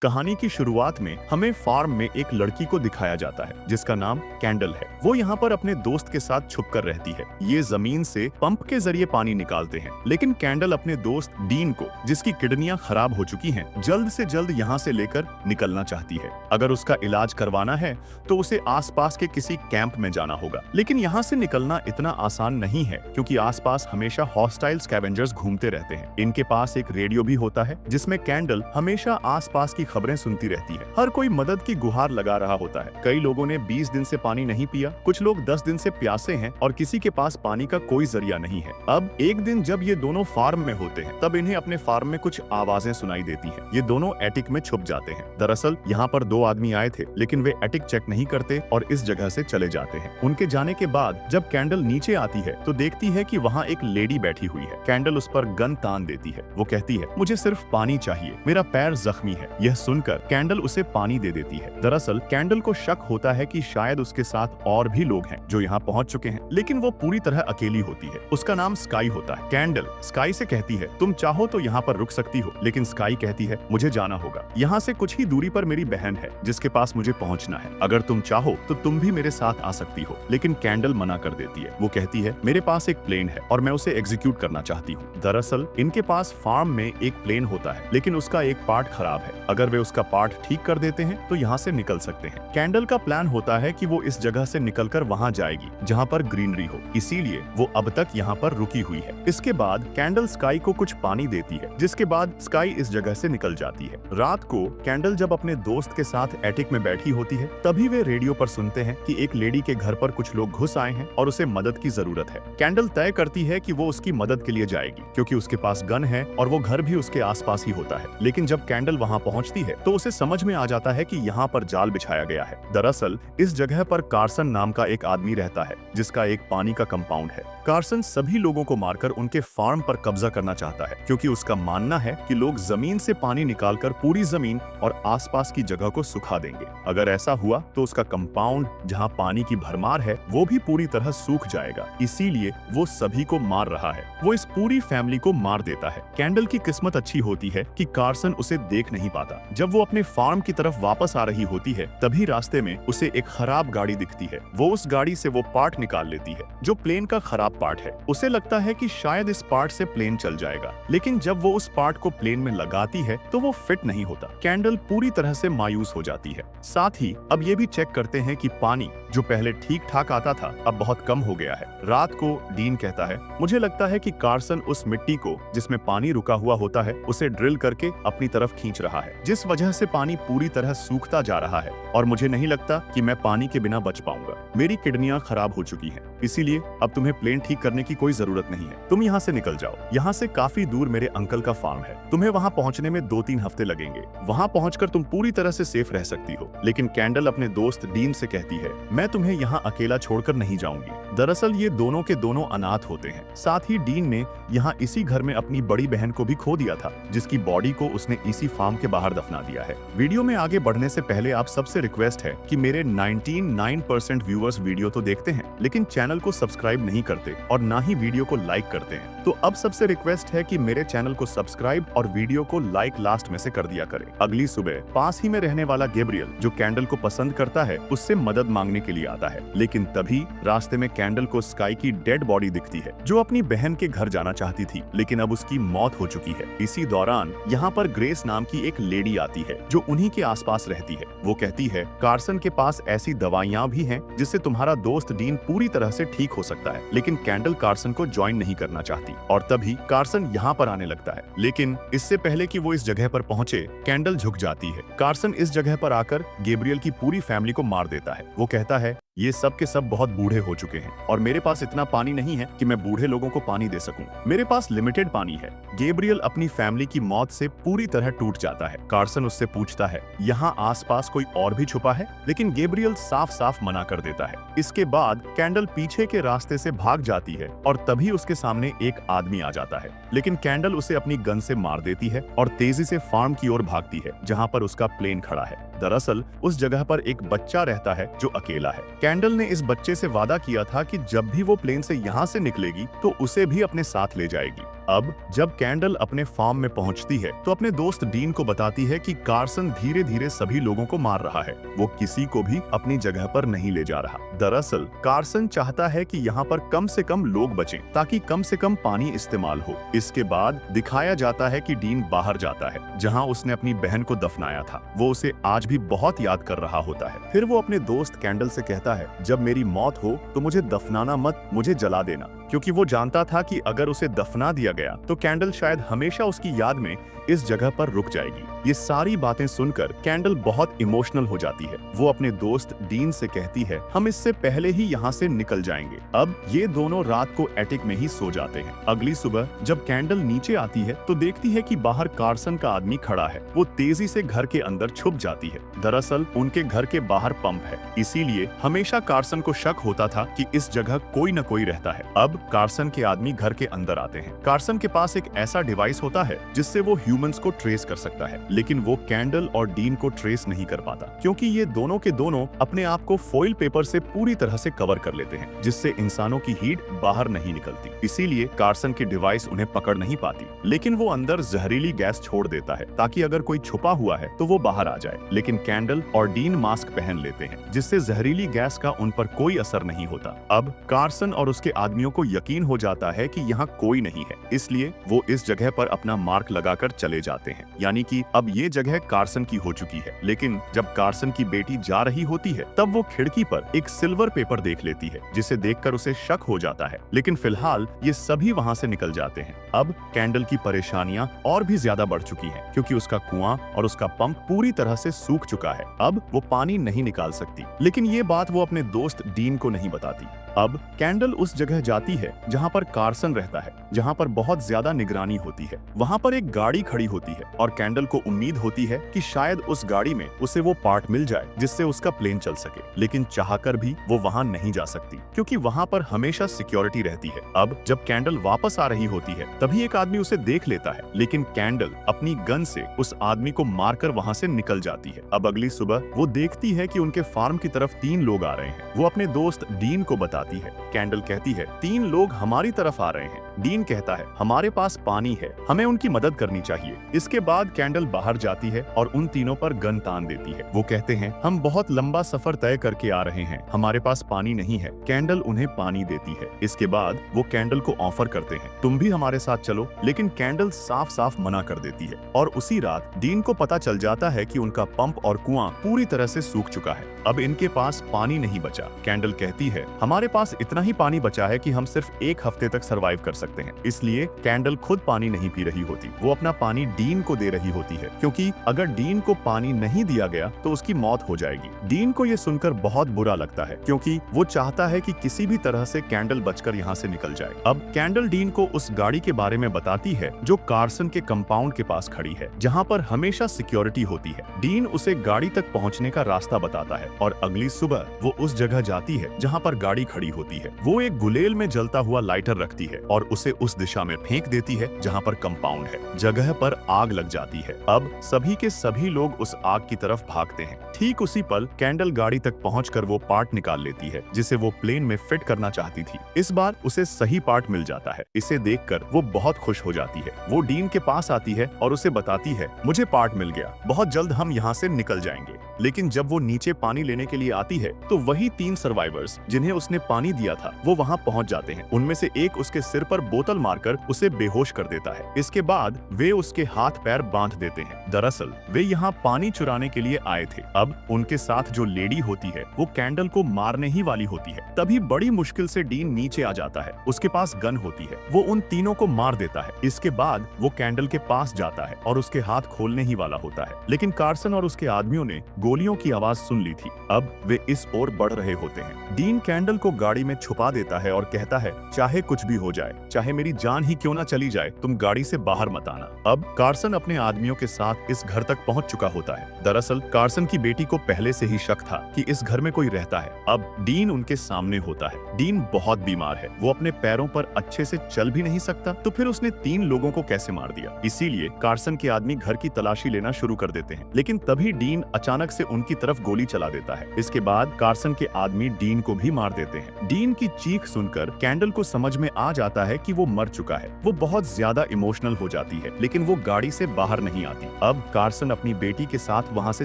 कहानी की शुरुआत में हमें फार्म में एक लड़की को दिखाया जाता है जिसका नाम कैंडल है। वो यहाँ पर अपने दोस्त के साथ छुपकर रहती है। ये जमीन से पंप के जरिए पानी निकालते हैं, लेकिन कैंडल अपने दोस्त डीन को, जिसकी किडनियां खराब हो चुकी हैं, जल्द से जल्द यहाँ से लेकर निकलना चाहती है। अगर उसका इलाज करवाना है तो उसे आसपास के किसी कैंप में जाना होगा। लेकिन यहाँ से निकलना इतना आसान नहीं है, क्योंकि आसपास हमेशा हॉस्टाइल स्कैवेंजर्स घूमते रहते हैं। इनके पास एक रेडियो भी होता है जिसमें कैंडल हमेशा आसपास की खबरें सुनती रहती है। हर कोई मदद की गुहार लगा रहा होता है। कई लोगों ने 20 दिन से पानी नहीं पिया, कुछ लोग 10 दिन से प्यासे हैं और किसी के पास पानी का कोई जरिया नहीं है। अब एक दिन जब ये दोनों फार्म में होते हैं, तब इन्हें अपने फार्म में कुछ आवाजें सुनाई देती हैं। ये दोनों एटिक में छुप जाते हैं। दरअसल यहाँ पर 2 आदमी आए थे, लेकिन वे एटिक चेक नहीं करते और इस जगह से चले जाते हैं। उनके जाने के बाद जब कैंडल नीचे आती है तो देखती है कि वहाँ एक लेडी बैठी हुई है। कैंडल उस पर गन तान देती है। वो कहती है, मुझे सिर्फ पानी चाहिए, मेरा पैर जख्मी है। यह सुनकर कैंडल उसे पानी दे देती है। दरअसल कैंडल को शक होता है कि शायद उसके साथ और भी लोग हैं जो यहाँ पहुँच चुके हैं, लेकिन वो पूरी तरह अकेली होती है। उसका नाम स्काई होता है। कैंडल स्काई से कहती है, तुम चाहो तो यहाँ पर रुक सकती हो, लेकिन स्काई कहती है, मुझे जाना होगा। यहाँ से कुछ ही दूरी पर मेरी बहन है जिसके पास मुझे पहुँचना है। अगर तुम चाहो तो तुम भी मेरे साथ आ सकती हो। लेकिन कैंडल मना कर देती है। वो कहती है, मेरे पास एक प्लेन है और मैं उसे एग्जीक्यूट करना चाहती हूँ। दरअसल इनके पास फार्म में एक प्लेन होता है, लेकिन उसका एक पार्ट खराब है। अगर वे उसका पार्ट ठीक कर देते हैं तो यहाँ से निकल सकते हैं। कैंडल का प्लान होता है कि वो इस जगह से निकलकर वहाँ जाएगी जहाँ पर ग्रीनरी हो, इसीलिए वो अब तक यहाँ पर रुकी हुई है। इसके बाद कैंडल स्काई को कुछ पानी देती है, जिसके बाद स्काई इस जगह से निकल जाती है। रात को कैंडल जब अपने दोस्त के साथ एटिक में बैठी होती है, तभी वे रेडियो पर सुनते हैं कि एक लेडी के घर पर कुछ लोग घुस आए हैं और उसे मदद की जरूरत है। कैंडल तय करती है कि वो उसकी मदद के लिए जाएगी, क्योंकि उसके पास गन है और वो घर भी उसके आसपास ही होता है। लेकिन जब कैंडल वहाँ पहुँचती है तो उसे समझ में आ जाता है कि यहाँ पर जाल बिछाया गया है। दरअसल इस जगह पर कार्सन नाम का एक आदमी रहता है, जिसका एक पानी का कंपाउंड है। कार्सन सभी लोगों को मारकर उनके फार्म पर कब्जा करना चाहता है, क्योंकि उसका मानना है कि लोग जमीन से पानी निकालकर पूरी जमीन और आसपास की जगह को सुखा देंगे। अगर ऐसा हुआ तो उसका कंपाउंड, जहां पानी की भरमार है, वो भी पूरी तरह सूख जाएगा। इसीलिए वो सभी को मार रहा है। वो इस पूरी फैमिली को मार देता है। कैंडल की किस्मत अच्छी होती है कि कार्सन उसे देख नहीं पाता। जब वो अपने फार्म की तरफ वापस आ रही होती है, तभी रास्ते में उसे एक खराब गाड़ी दिखती है। वो उस गाड़ी से वो पार्ट निकाल लेती है जो प्लेन का खराब पार्ट है। उसे लगता है कि शायद इस पार्ट से प्लेन चल जाएगा, लेकिन जब वो उस पार्ट को प्लेन में लगाती है तो वो फिट नहीं होता। कैंडल पूरी तरह से मायूस हो जाती है। साथ ही अब ये भी चेक करते हैं कि पानी जो पहले ठीक ठाक आता था, अब बहुत कम हो गया है। रात को डीन कहता है, मुझे लगता है कि कार्सन उस मिट्टी को जिसमें पानी रुका हुआ होता है, उसे ड्रिल करके अपनी तरफ खींच रहा है, जिस वजह से पानी पूरी तरह सूखता जा रहा है और मुझे नहीं लगता कि मैं पानी के बिना बच पाऊंगा। मेरी किडनियां खराब हो चुकी हैं, इसीलिए अब तुम्हें प्लेन ठीक करने की कोई जरूरत नहीं है। तुम यहाँ से निकल जाओ। यहाँ से काफी दूर मेरे अंकल का फार्म है। तुम्हें वहाँ पहुँचने में 2-3 हफ्ते लगेंगे। वहाँ पहुँचकर तुम पूरी तरह से सेफ रह सकती हो। लेकिन कैंडल अपने दोस्त डीन से कहती है, मैं तुम्हें यहाँ अकेला छोड़कर नहीं जाऊंगी। दरअसल ये दोनों के दोनों अनाथ होते हैं। साथ ही डीन ने यहाँ इसी घर में अपनी बड़ी बहन को भी खो दिया था, जिसकी बॉडी को उसने इसी फार्म के बाहर दफना दिया है। वीडियो में आगे बढ़ने से पहले आप सबसे रिक्वेस्ट है कि मेरे 99% व्यूअर्स वीडियो तो देखते हैं, लेकिन चैनल को सब्सक्राइब नहीं करते और ना ही वीडियो को लाइक करते हैं। तो अब सबसे रिक्वेस्ट है कि मेरे चैनल को सब्सक्राइब और वीडियो को लाइक लास्ट में से कर दिया करें। अगली सुबह पास ही में रहने वाला गैब्रियल, जो कैंडल को पसंद करता है, उससे मदद मांगने के लिए आता है। लेकिन तभी रास्ते में कैंडल को स्काई की डेड बॉडी दिखती है, जो अपनी बहन के घर जाना चाहती थी, लेकिन अब उसकी मौत हो चुकी है। इसी दौरान यहाँ पर ग्रेस नाम की एक लेडी आती है, जो उन्हीं के आसपास रहती है। वो कहती है, कार्सन के पास ऐसी दवाइयाँ भी हैं जिससे तुम्हारा दोस्त डीन पूरी तरह से ठीक हो सकता है। लेकिन कैंडल कार्सन को ज्वाइन नहीं करना चाहती और तभी कार्सन यहाँ पर आने लगता है। लेकिन इससे पहले कि वो इस जगह पर पहुंचे, कैंडल झुक जाती है। कार्सन इस जगह पर आकर गैब्रियल की पूरी फैमिली को मार देता है। वो कहता है, ये सब के सब बहुत बूढ़े हो चुके हैं और मेरे पास इतना पानी नहीं है कि मैं बूढ़े लोगों को पानी दे सकूं। मेरे पास लिमिटेड पानी है। गैब्रियल अपनी फैमिली की मौत से पूरी तरह टूट जाता है। कार्सन उससे पूछता है, यहाँ आसपास कोई और भी छुपा है? लेकिन गैब्रियल साफ साफ मना कर देता है। इसके बाद कैंडल पीछे के रास्ते से भाग जाती है और तभी उसके सामने एक आदमी आ जाता है। लेकिन कैंडल उसे अपनी गन से मार देती है और तेजी से फार्म की ओर भागती है, जहाँ पर उसका प्लेन खड़ा है। दरअसल उस जगह पर एक बच्चा रहता है जो अकेला है। कैंडल ने इस बच्चे से वादा किया था कि जब भी वो प्लेन से यहाँ से निकलेगी तो उसे भी अपने साथ ले जाएगी। अब जब कैंडल अपने फार्म में पहुंचती है तो अपने दोस्त डीन को बताती है कि कार्सन धीरे धीरे सभी लोगों को मार रहा है, वो किसी को भी अपनी जगह पर नहीं ले जा रहा। दरअसल कार्सन चाहता है कि यहाँ पर कम से कम लोग बचें ताकि कम से कम पानी इस्तेमाल हो। इसके बाद दिखाया जाता है कि डीन बाहर जाता है जहाँ उसने अपनी बहन को दफनाया था। वो उसे आज भी बहुत याद कर रहा होता है। फिर वो अपने दोस्त कैंडल से कहता है, जब मेरी मौत हो तो मुझे दफनाना मत, मुझे जला देना, क्योंकि वो जानता था कि अगर उसे दफना दिया गया तो कैंडल शायद हमेशा उसकी याद में इस जगह पर रुक जाएगी। ये सारी बातें सुनकर कैंडल बहुत इमोशनल हो जाती है। वो अपने दोस्त डीन से कहती है, हम इससे पहले ही यहाँ से निकल जाएंगे। अब ये दोनों रात को एटिक में ही सो जाते हैं। अगली सुबह जब कैंडल नीचे आती है तो देखती है कि बाहर कार्सन का आदमी खड़ा है। वो तेजी से घर के अंदर छुप जाती है। दरअसल उनके घर के बाहर पंप है, इसीलिए हमेशा कार्सन को शक होता था कि इस जगह कोई न कोई रहता है। अब कार्सन के आदमी घर के अंदर आते हैं। कार्सन के पास एक ऐसा डिवाइस होता है जिससे वो ह्यूमंस को ट्रेस कर सकता है, लेकिन वो कैंडल और डीन को ट्रेस नहीं कर पाता क्योंकि ये दोनों के दोनों अपने आप को फॉइल पेपर से पूरी तरह से कवर कर लेते हैं, जिससे इंसानों की हीट बाहर नहीं निकलती। इसीलिए कार्सन की डिवाइस उन्हें पकड़ नहीं पाती, लेकिन वो अंदर जहरीली गैस छोड़ देता है ताकि अगर कोई छुपा हुआ है तो वो बाहर आ जाए। लेकिन कैंडल और डीन मास्क पहन लेते हैं, जिससे जहरीली गैस का उन पर कोई असर नहीं होता। अब कार्सन और उसके आदमियों को यकीन हो जाता है कि यहाँ कोई नहीं है, इसलिए वो इस जगह पर अपना मार्क लगाकर चले जाते हैं, यानी कि अब ये जगह कार्सन की हो चुकी है। लेकिन जब कार्सन की बेटी जा रही होती है तब वो खिड़की पर एक सिल्वर पेपर देख लेती है, जिसे देखकर उसे शक हो जाता है। लेकिन फिलहाल ये सभी वहाँ से निकल जाते हैं। अब कैंडल की परेशानियां और भी ज्यादा बढ़ चुकी हैं, क्योंकि उसका कुआं और उसका पंप पूरी तरह से सूख चुका है। अब वो पानी नहीं निकाल सकती, लेकिन ये बात वो अपने दोस्त डीन को नहीं बताती। अब कैंडल उस जगह जाती है जहाँ पर कार्सन रहता है, जहाँ पर बहुत ज्यादा निगरानी होती है। वहाँ पर एक गाड़ी खड़ी होती है और कैंडल को उम्मीद होती है कि शायद उस गाड़ी में उसे वो पार्ट मिल जाए जिससे उसका प्लेन चल सके। लेकिन चाहकर भी वो वहाँ नहीं जा सकती, क्योंकि वहाँ पर हमेशा सिक्योरिटी रहती है। अब जब कैंडल वापस आ रही होती है तभी एक आदमी उसे देख लेता है, लेकिन कैंडल अपनी गन से उस आदमी को मारकर वहाँ से निकल जाती है। अब अगली सुबह वो देखती है कि उनके फार्म की तरफ 3 लोग आ रहे हैं। वो अपने दोस्त डीन को बताती है। कैंडल कहती है, 3 लोग हमारी तरफ आ रहे हैं। डीन कहता है, हमारे पास पानी है, हमें उनकी मदद करनी चाहिए। इसके बाद कैंडल बाहर जाती है और उन तीनों पर गन तान देती है। वो कहते हैं, हम बहुत लंबा सफर तय करके आ रहे हैं, हमारे पास पानी नहीं है। कैंडल उन्हें पानी देती है। इसके बाद वो कैंडल को ऑफर करते हैं, तुम भी हमारे साथ चलो, लेकिन कैंडल साफ साफ मना कर देती है। और उसी रात डीन को पता चल जाता है कि उनका पंप और कुआं पूरी तरह से सूख चुका है। अब इनके पास पानी नहीं बचा। कैंडल कहती है, हमारे पास इतना ही पानी बचा है कि हम सिर्फ 1 हफ्ते तक सरवाइव कर सकते हैं। इसलिए कैंडल खुद पानी नहीं पी रही होती, वो अपना पानी डीन को दे रही होती है, क्योंकि अगर डीन को पानी नहीं दिया गया तो उसकी मौत हो जाएगी। डीन को ये सुनकर बहुत बुरा लगता है, क्योंकि वो चाहता है कि किसी भी तरह से कैंडल बचकर यहाँ से निकल जाए। अब कैंडल डीन को उस गाड़ी के बारे में बताती है जो कार्सन के कंपाउंड के पास खड़ी है, जहाँ पर हमेशा सिक्योरिटी होती है। डीन उसे गाड़ी तक पहुँचने का रास्ता बताता है और अगली सुबह वो उस जगह जाती है जहाँ पर गाड़ी खड़ी होती है। वो एक गुलेल में जलता हुआ लाइटर रखती है और उसे उस दिशा में फेंक देती है जहाँ पर कंपाउंड है। जगह पर आग लग जाती है। अब सभी के सभी लोग उस आग की तरफ भागते हैं। ठीक उसी पल कैंडल गाड़ी तक पहुंचकर वो पार्ट निकाल लेती है जिसे वो प्लेन में फिट करना चाहती थी। इस बार उसे सही पार्ट मिल जाता है। इसे देखकर वो बहुत खुश हो जाती है। वो डीन के पास आती है और उसे बताती है, मुझे पार्ट मिल गया, बहुत जल्द हम यहाँ से निकल जाएंगे। लेकिन जब वो नीचे पानी लेने के लिए आती है तो वही 3 सर्वाइवर्स जिन्हें उसने पानी दिया था वो वहाँ पहुँच जाते हैं। उनमें से एक उसके सिर पर बोतल मारकर उसे बेहोश कर देता है। इसके बाद वे उसके हाथ पैर बांध देते हैं। दरअसल वे यहाँ पानी चुराने के लिए आए थे। अब उनके साथ जो लेडी होती है वो कैंडल को मारने ही वाली होती है। तभी बड़ी मुश्किल से डीन नीचे आ जाता है। उसके पास गन होती है। वो उन तीनों को मार देता है। इसके बाद वो कैंडल के पास जाता है और उसके हाथ खोलने ही वाला होता है, लेकिन कार्सन और उसके आदमियों ने गोलियों की आवाज सुन ली थी। अब वे इस ओर बढ़ रहे होते हैं। डीन कैंडल को गाड़ी में छुपा देता है और कहता है, चाहे कुछ भी हो जाए, चाहे मेरी जान ही क्यों ना चली जाए, तुम गाड़ी से बाहर मत आना। अब कार्सन अपने आदमियों के साथ इस घर तक पहुंच चुका होता है। दरअसल कार्सन की बेटी को पहले से ही शक था कि इस घर में कोई रहता है। अब डीन उनके सामने होता है। डीन बहुत बीमार है, वो अपने पैरों पर अच्छे से चल भी नहीं सकता, तो फिर उसने 3 लोगों को कैसे मार दिया। इसीलिए कार्सन के आदमी घर की तलाशी लेना शुरू कर देते हैं, लेकिन तभी डीन अचानक से उनकी तरफ गोली चला देता है। इसके बाद कार्सन के आदमी डीन को भी मार देते हैं। हैं। डीन की चीख सुनकर कैंडल को समझ में आ जाता है कि वो मर चुका है। वो बहुत ज्यादा इमोशनल हो जाती है, लेकिन वो गाड़ी से बाहर नहीं आती। अब कार्सन अपनी बेटी के साथ वहाँ से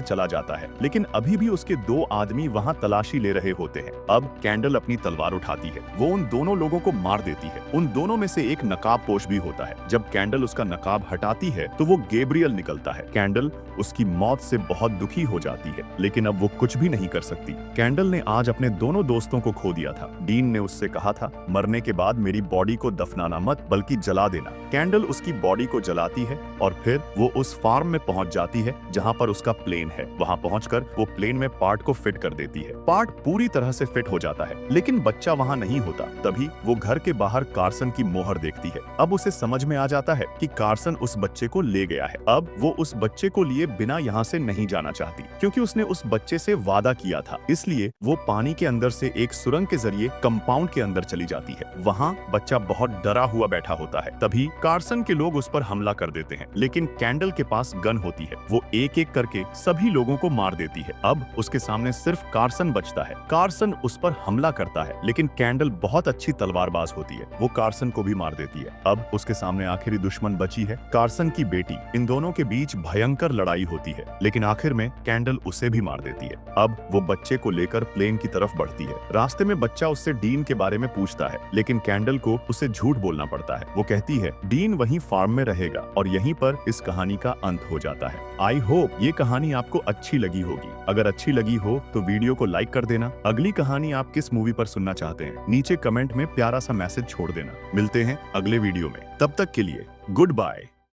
चला जाता है, लेकिन अभी भी उसके 2 आदमी वहाँ तलाशी ले रहे होते हैं। अब कैंडल अपनी तलवार उठाती है, वो उन दोनों लोगों को मार देती है। उन दोनों में से एक नकाबपोश भी होता है। जब कैंडल उसका नकाब हटाती है तो वो गैब्रियल निकलता है। कैंडल उसकी मौत से बहुत दुखी हो जाती है, लेकिन अब वो कुछ भी नहीं कर सकती। कैंडल ने आज अपने दोनों दोस्तों को खो दिया था। डीन ने उससे कहा था, मरने के बाद मेरी बॉडी को दफनाना मत बल्कि जला देना। कैंडल उसकी बॉडी को जलाती है और फिर वो उस फार्म में पहुंच जाती है जहां पर उसका प्लेन है। वहां पहुंचकर वो प्लेन में पार्ट को फिट कर देती है। पार्ट पूरी तरह से फिट हो जाता है, लेकिन बच्चा वहां नहीं होता। तभी वो घर के बाहर कार्सन की मोहर देखती है। अब उसे समझ में आ जाता है कि कार्सन उस बच्चे को ले गया है। अब वो उस बच्चे को लिए बिना यहाँ से नहीं जाना चाहती, क्योंकि उसने उस बच्चे से वादा किया था। इसलिए वो पानी के अंदर से एक सुरंग के जरिए कंपाउंड के अंदर चली जाती है। वहाँ बच्चा बहुत डरा हुआ बैठा होता है। तभी कार्सन के लोग उस पर हमला कर देते हैं, लेकिन कैंडल के पास गन होती है। वो एक एक करके सभी लोगों को मार देती है। अब उसके सामने सिर्फ कार्सन बचता है। कार्सन उस पर हमला करता है, लेकिन कैंडल बहुत अच्छी तलवारबाज होती है। वो कार्सन को भी मार देती है। अब उसके सामने आखिरी दुश्मन बची है, कार्सन की बेटी। इन दोनों के बीच भयंकर लड़ाई होती है, लेकिन आखिर में कैंडल उसे भी मार देती है। अब वो बच्चे को लेकर प्लेन की तरफ बढ़ती है। रास्ते में बच्चा उससे डीन के बारे में पूछता है, लेकिन कैंडल को उसे झूठ बोलना पड़ता है। वो कहती है डीन वहीं फार्म में रहेगा और यहीं पर इस कहानी का अंत हो जाता है। आई होप ये कहानी आपको अच्छी लगी होगी। अगर अच्छी लगी हो तो वीडियो को लाइक कर देना। अगली कहानी आप किस मूवी पर सुनना चाहते हैं नीचे कमेंट में प्यारा सा मैसेज छोड़ देना। मिलते हैं अगले वीडियो में, तब तक के लिए गुड बाय।